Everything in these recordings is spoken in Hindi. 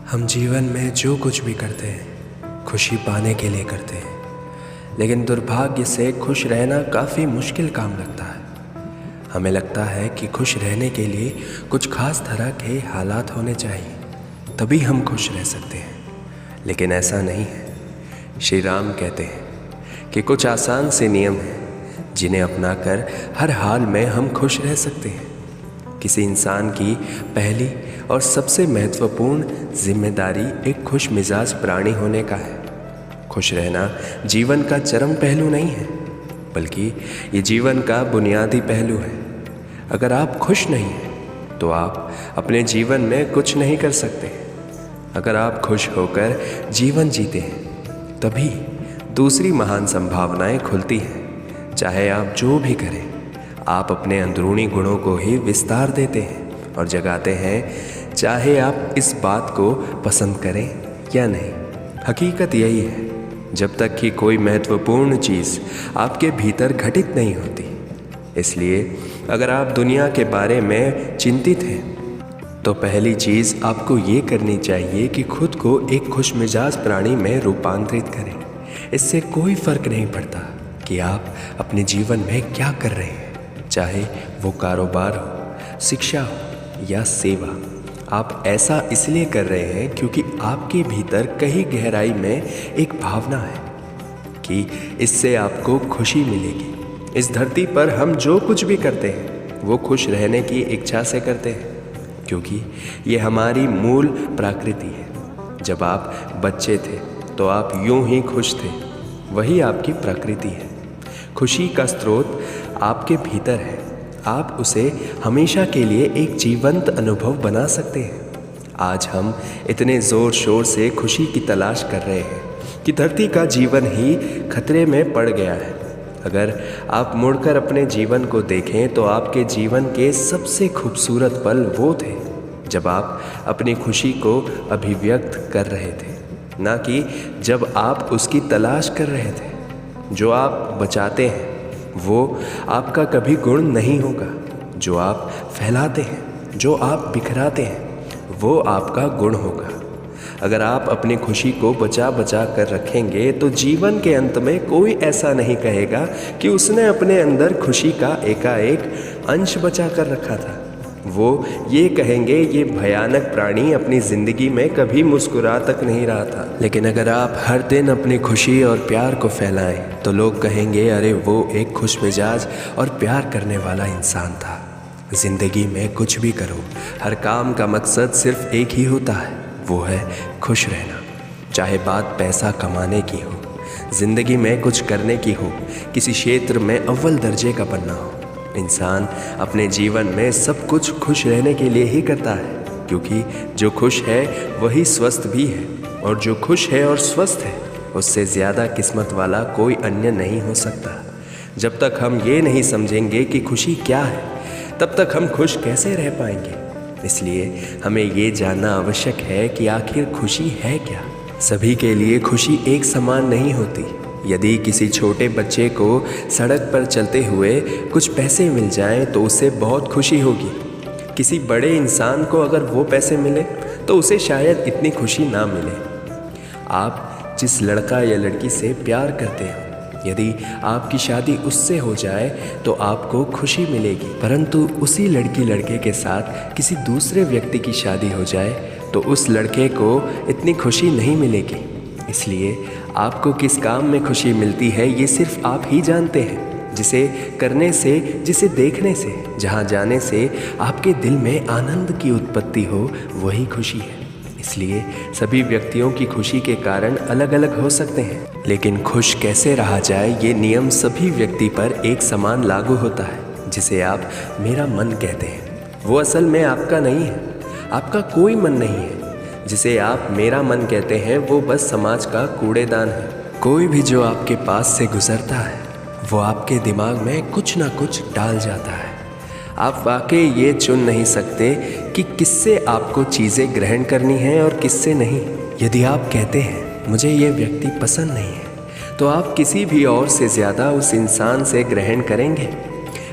हम जीवन में जो कुछ भी करते हैं खुशी पाने के लिए करते हैं, लेकिन दुर्भाग्य से खुश रहना काफ़ी मुश्किल काम लगता है। हमें लगता है कि खुश रहने के लिए कुछ खास तरह के हालात होने चाहिए, तभी हम खुश रह सकते हैं, लेकिन ऐसा नहीं है। श्री राम कहते हैं कि कुछ आसान से नियम हैं जिन्हें अपनाकर हर हाल में हम खुश रह सकते हैं। किसी इंसान की पहली और सबसे महत्वपूर्ण जिम्मेदारी एक खुश मिजाज प्राणी होने का है। खुश रहना जीवन का चरम पहलू नहीं है, बल्कि ये जीवन का बुनियादी पहलू है। अगर आप खुश नहीं हैं तो आप अपने जीवन में कुछ नहीं कर सकते। अगर आप खुश होकर जीवन जीते हैं तभी दूसरी महान संभावनाएं खुलती हैं। चाहे आप जो भी करें, आप अपने अंदरूनी गुणों को ही विस्तार देते हैं और जगाते हैं, चाहे आप इस बात को पसंद करें या नहीं। हकीकत यही है, जब तक कि कोई महत्वपूर्ण चीज़ आपके भीतर घटित नहीं होती। इसलिए अगर आप दुनिया के बारे में चिंतित हैं तो पहली चीज़ आपको ये करनी चाहिए कि खुद को एक खुश मिजाज प्राणी में रूपांतरित करें। इससे कोई फ़र्क नहीं पड़ता कि आप अपने जीवन में क्या कर रहे हैं, चाहे वो कारोबार हो, शिक्षा हो या सेवा। आप ऐसा इसलिए कर रहे हैं क्योंकि आपके भीतर कहीं गहराई में एक भावना है कि इससे आपको खुशी मिलेगी। इस धरती पर हम जो कुछ भी करते हैं वो खुश रहने की इच्छा से करते हैं, क्योंकि ये हमारी मूल प्रकृति है। जब आप बच्चे थे तो आप यूं ही खुश थे, वही आपकी प्रकृति है। खुशी का स्रोत आपके भीतर है। आप उसे हमेशा के लिए एक जीवंत अनुभव बना सकते हैं। आज हम इतने ज़ोर शोर से खुशी की तलाश कर रहे हैं कि धरती का जीवन ही खतरे में पड़ गया है। अगर आप मुड़कर अपने जीवन को देखें तो आपके जीवन के सबसे खूबसूरत पल वो थे जब आप अपनी खुशी को अभिव्यक्त कर रहे थे, ना कि जब आप उसकी तलाश कर रहे थे। जो आप बचाते हैं वो आपका कभी गुण नहीं होगा। जो आप फैलाते हैं, जो आप बिखराते हैं, वो आपका गुण होगा। अगर आप अपनी खुशी को बचा बचा कर रखेंगे तो जीवन के अंत में कोई ऐसा नहीं कहेगा कि उसने अपने अंदर खुशी का एकाएक अंश बचा कर रखा था। वो ये कहेंगे ये भयानक प्राणी अपनी ज़िंदगी में कभी मुस्कुरा तक नहीं रहा था। लेकिन अगर आप हर दिन अपनी खुशी और प्यार को फैलाएं तो लोग कहेंगे, अरे वो एक खुश मिजाज और प्यार करने वाला इंसान था। ज़िंदगी में कुछ भी करो, हर काम का मकसद सिर्फ एक ही होता है, वो है खुश रहना। चाहे बात पैसा कमाने की हो, ज़िंदगी में कुछ करने की हो, किसी क्षेत्र में अव्वल दर्जे का बनना हो, इंसान अपने जीवन में सब कुछ खुश रहने के लिए ही करता है, क्योंकि जो खुश है वही स्वस्थ भी है, और जो खुश है और स्वस्थ है उससे ज़्यादा किस्मत वाला कोई अन्य नहीं हो सकता। जब तक हम ये नहीं समझेंगे कि खुशी क्या है, तब तक हम खुश कैसे रह पाएंगे। इसलिए हमें ये जानना आवश्यक है कि आखिर खुशी है क्या। सभी के लिए खुशी एक समान नहीं होती। यदि किसी छोटे बच्चे को सड़क पर चलते हुए कुछ पैसे मिल जाएं तो उसे बहुत खुशी होगी। किसी बड़े इंसान को अगर वो पैसे मिले तो उसे शायद इतनी खुशी ना मिले। आप जिस लड़का या लड़की से प्यार करते हो, यदि आपकी शादी उससे हो जाए तो आपको खुशी मिलेगी, परंतु उसी लड़की लड़के के साथ किसी दूसरे व्यक्ति की शादी हो जाए तो उस लड़के को इतनी खुशी नहीं मिलेगी। इसलिए आपको किस काम में खुशी मिलती है ये सिर्फ आप ही जानते हैं। जिसे करने से, जिसे देखने से, जहाँ जाने से आपके दिल में आनंद की उत्पत्ति हो, वही खुशी है। इसलिए सभी व्यक्तियों की खुशी के कारण अलग अलग हो सकते हैं, लेकिन खुश कैसे रहा जाए ये नियम सभी व्यक्ति पर एक समान लागू होता है। जिसे आप मेरा मन कहते हैं वो असल में आपका नहीं है, आपका कोई मन नहीं है। जिसे आप मेरा मन कहते हैं वो बस समाज का कूड़ेदान है। कोई भी जो आपके पास से गुजरता है वो आपके दिमाग में कुछ ना कुछ डाल जाता है। आप वाकई ये चुन नहीं सकते कि किससे आपको चीज़ें ग्रहण करनी हैं और किससे नहीं। यदि आप कहते हैं मुझे ये व्यक्ति पसंद नहीं है, तो आप किसी भी और से ज़्यादा उस इंसान से ग्रहण करेंगे।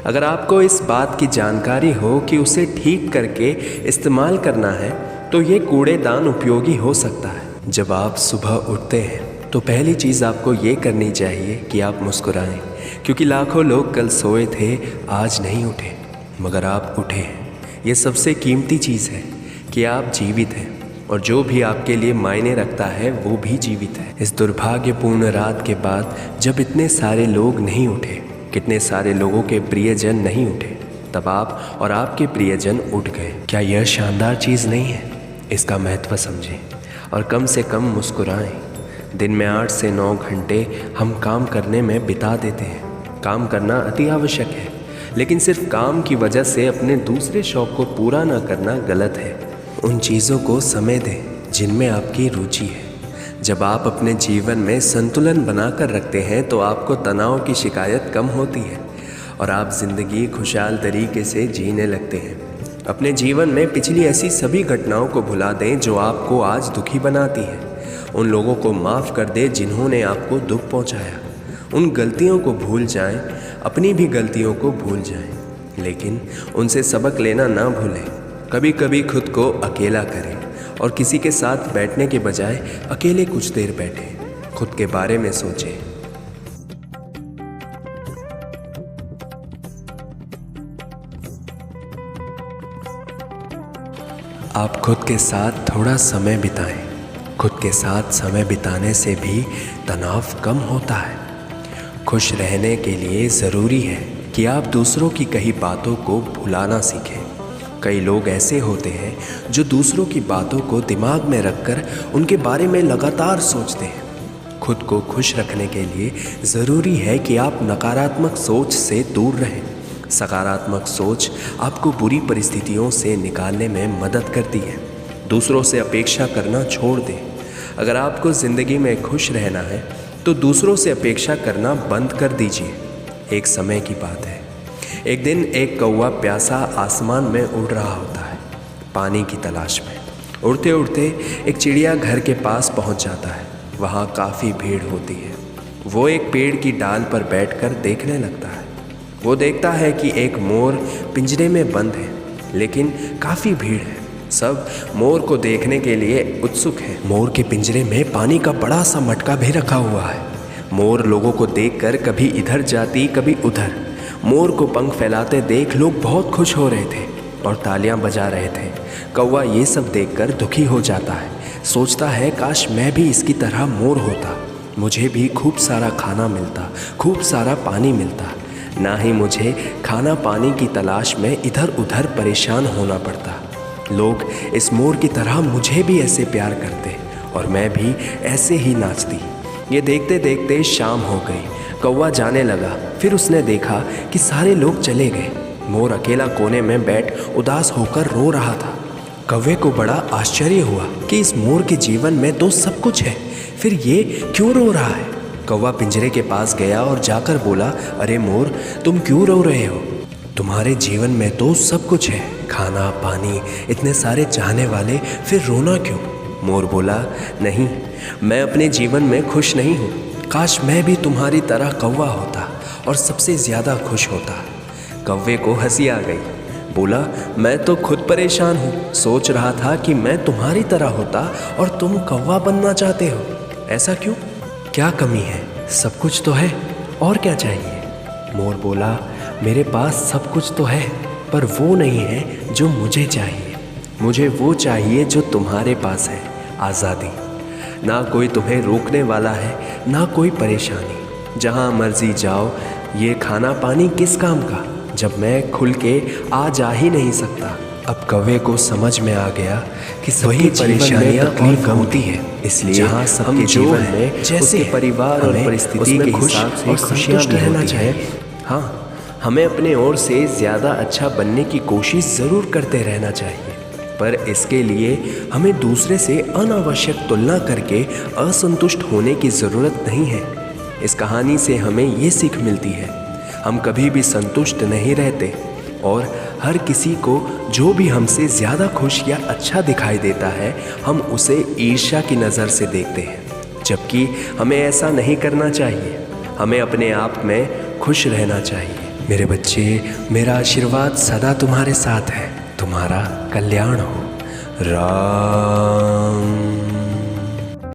अगर आपको इस बात की जानकारी हो कि उसे ठीक करके इस्तेमाल करना है तो ये कूड़ेदान उपयोगी हो सकता है। जब आप सुबह उठते हैं तो पहली चीज़ आपको ये करनी चाहिए कि आप मुस्कुराएं, क्योंकि लाखों लोग कल सोए थे, आज नहीं उठे, मगर आप उठे हैं। ये सबसे कीमती चीज़ है कि आप जीवित हैं, और जो भी आपके लिए मायने रखता है वो भी जीवित है। इस दुर्भाग्यपूर्ण रात के बाद जब इतने सारे लोग नहीं उठे, कितने सारे लोगों के प्रियजन नहीं उठे, तब आप और आपके प्रियजन उठ गए। क्या यह शानदार चीज़ नहीं है? इसका महत्व समझें और कम से कम मुस्कुराएं। दिन में 8 से 9 घंटे हम काम करने में बिता देते हैं। काम करना अति आवश्यक है, लेकिन सिर्फ काम की वजह से अपने दूसरे शौक को पूरा न करना गलत है। उन चीज़ों को समय दें जिनमें आपकी रुचि है। जब आप अपने जीवन में संतुलन बनाकर रखते हैं तो आपको तनाव की शिकायत कम होती है और आप ज़िंदगी खुशहाल तरीके से जीने लगते हैं। अपने जीवन में पिछली ऐसी सभी घटनाओं को भुला दें जो आपको आज दुखी बनाती हैं। उन लोगों को माफ़ कर दें जिन्होंने आपको दुख पहुंचाया। उन गलतियों को भूल जाएं, अपनी भी गलतियों को भूल जाएं, लेकिन उनसे सबक लेना ना भूलें। कभी कभी खुद को अकेला करें और किसी के साथ बैठने के बजाय अकेले कुछ देर बैठें। खुद के बारे में सोचें। आप खुद के साथ थोड़ा समय बिताएं। खुद के साथ समय बिताने से भी तनाव कम होता है। खुश रहने के लिए ज़रूरी है कि आप दूसरों की कही बातों को भुलाना सीखें। कई लोग ऐसे होते हैं जो दूसरों की बातों को दिमाग में रखकर उनके बारे में लगातार सोचते हैं। खुद को खुश रखने के लिए ज़रूरी है कि आप नकारात्मक सोच से दूर रहें। सकारात्मक सोच आपको बुरी परिस्थितियों से निकालने में मदद करती है। दूसरों से अपेक्षा करना छोड़ दें। अगर आपको ज़िंदगी में खुश रहना है तो दूसरों से अपेक्षा करना बंद कर दीजिए। एक समय की बात है, एक दिन एक कौवा प्यासा आसमान में उड़ रहा होता है, पानी की तलाश में। उड़ते उड़ते एक चिड़िया घर के पास पहुंच जाता है। वहाँ काफ़ी भीड़ होती है। वो एक पेड़ की डाल पर बैठकर देखने लगता है। वो देखता है कि एक मोर पिंजरे में बंद है, लेकिन काफ़ी भीड़ है। सब मोर को देखने के लिए उत्सुक हैं। मोर के पिंजरे में पानी का बड़ा सा मटका भी रखा हुआ है। मोर लोगों को देखकर कभी इधर जाती कभी उधर। मोर को पंख फैलाते देख लोग बहुत खुश हो रहे थे और तालियां बजा रहे थे। कौवा ये सब देखकर दुखी हो जाता है। सोचता है काश मैं भी इसकी तरह मोर होता, मुझे भी खूब सारा खाना मिलता, खूब सारा पानी मिलता, ना ही मुझे खाना पानी की तलाश में इधर उधर परेशान होना पड़ता। लोग इस मोर की तरह मुझे भी ऐसे प्यार करते और मैं भी ऐसे ही नाचती। ये देखते देखते शाम हो गई। कौवा जाने लगा। फिर उसने देखा कि सारे लोग चले गए। मोर अकेला कोने में बैठ उदास होकर रो रहा था। कौवे को बड़ा आश्चर्य हुआ कि इस मोर के जीवन में तो सब कुछ है, फिर ये क्यों रो रहा है। कौवा पिंजरे के पास गया और जाकर बोला, अरे मोर, तुम क्यों रो रहे हो? तुम्हारे जीवन में तो सब कुछ है, खाना पानी, इतने सारे चाहने वाले, फिर रोना क्यों? मोर बोला, नहीं, मैं अपने जीवन में खुश नहीं हूँ। काश मैं भी तुम्हारी तरह कौवा होता और सबसे ज़्यादा खुश होता। कौवे को हंसी आ गई। बोला, मैं तो खुद परेशान हूँ। सोच रहा था कि मैं तुम्हारी तरह होता और तुम कौवा बनना चाहते हो। ऐसा क्यों? क्या कमी है? सब कुछ तो है, और क्या चाहिए? मोर बोला, मेरे पास सब कुछ तो है, पर वो नहीं है जो मुझे चाहिए। मुझे वो चाहिए जो तुम्हारे पास है, आज़ादी। ना कोई तुम्हें रोकने वाला है, ना कोई परेशानी। जहाँ मर्जी जाओ, ये खाना पानी किस काम का, जब मैं खुल के आ जा ही नहीं सकता। अब कौवे को समझ में आ गया कि वही परेशानियां तकलीफ होती है, इसलिए जहाँ सबके जीवन में जैसे परिवार और परिस्थिति के हिसाब से खुशियाँ रहना चाहिए। हाँ, हमें अपने ओर से ज़्यादा अच्छा बनने की कोशिश ज़रूर करते रहना चाहिए, पर इसके लिए हमें दूसरे से अनावश्यक तुलना करके असंतुष्ट होने की ज़रूरत नहीं है। इस कहानी से हमें ये सीख मिलती है, हम कभी भी संतुष्ट नहीं रहते और हर किसी को जो भी हमसे ज़्यादा खुश या अच्छा दिखाई देता है, हम उसे ईर्ष्या की नज़र से देखते हैं, जबकि हमें ऐसा नहीं करना चाहिए। हमें अपने आप में खुश रहना चाहिए। मेरे बच्चे, मेरा आशीर्वाद सदा तुम्हारे साथ है। तुम्हारा कल्याण हो। राम।